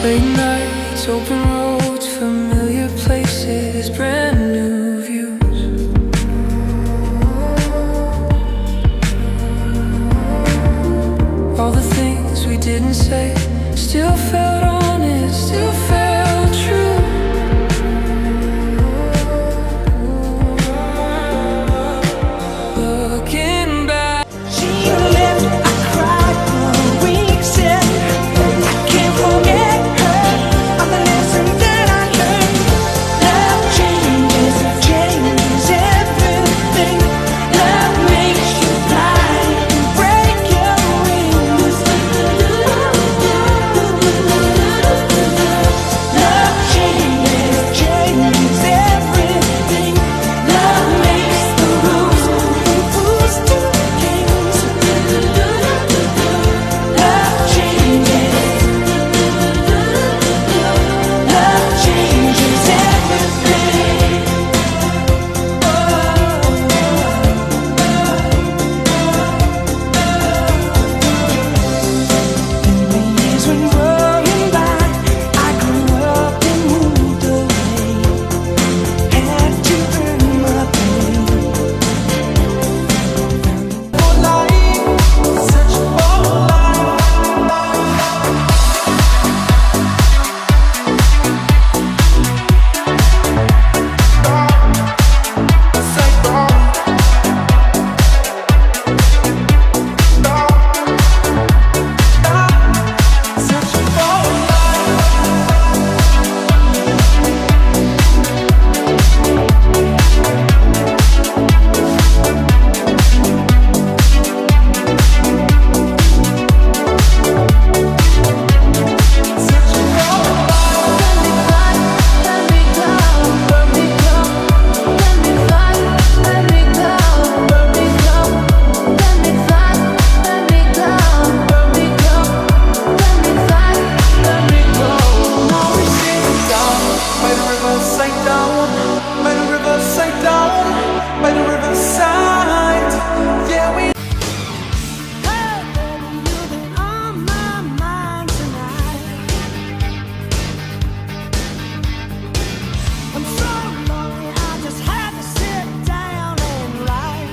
Late nights, open roads, familiar places, brand new views. All the things we didn't say still felt honest, still felt true. Looking back, She left, I cried for weeks, and I can't forget her, all the lessons that I learned. Love changes everything. Love makes you fly and break your wings. Love changes everything. Love makes the rules from fools to kings. Love changes. Love changes everything. The years went rolling by. I grew up and moved away. Had to earn my pay. Searching for life. Searching for by the riverside, yeah, we. Hey, baby, you've been on my mind tonight. I'm so lonely, I just had to sit down and write.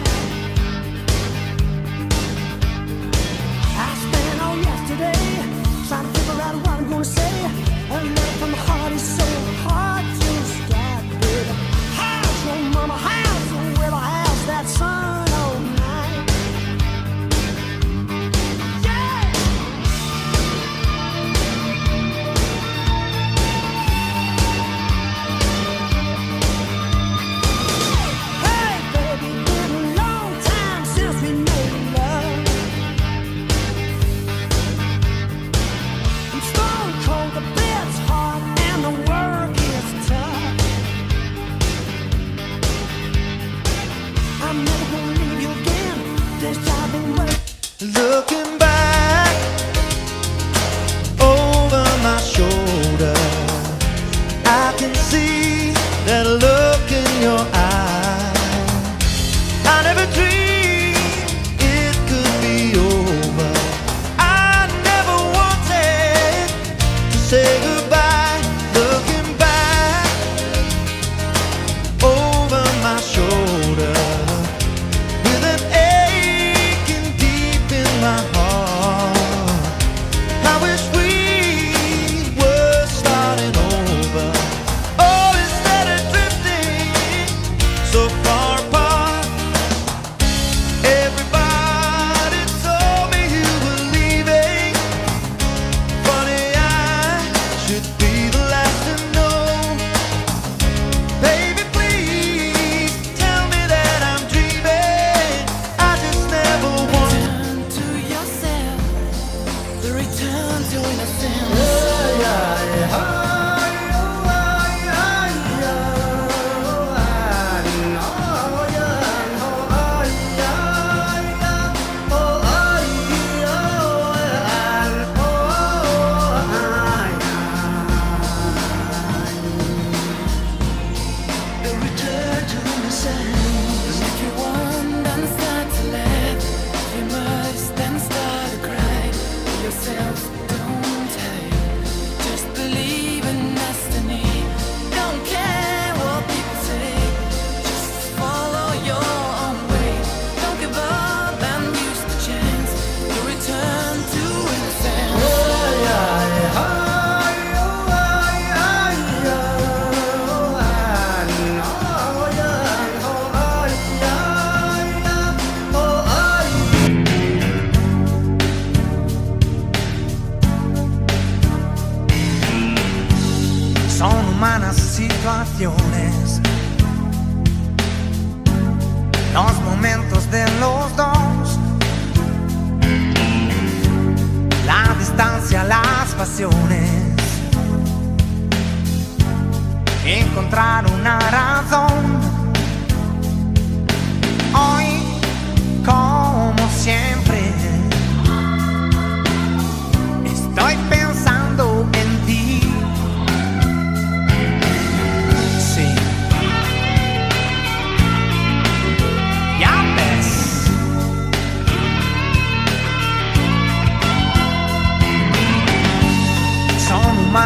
I spent all yesterday trying to figure out what I'm gonna say. A love from the heart is so hard to start with. How's your mama? How's the weather? How's that sun all night? Yeah. Hey, baby, been a long time since we made love. I'm stone cold, the bed's hard, and the work is tough. I'm never gonna leave you again. This job ain't worth. Looking back over my shoulder, I can see that look in your eye. I never dreamed it could be over. I never wanted to say goodbye. Looking back over my shoulder, with an aching deep in my heart.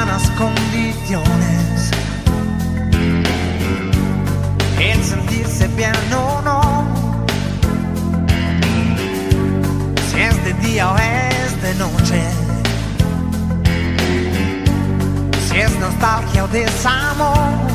humanas condiciones. El sentirse bien o no, si es de día o es de noche, si es nostalgia o desamor.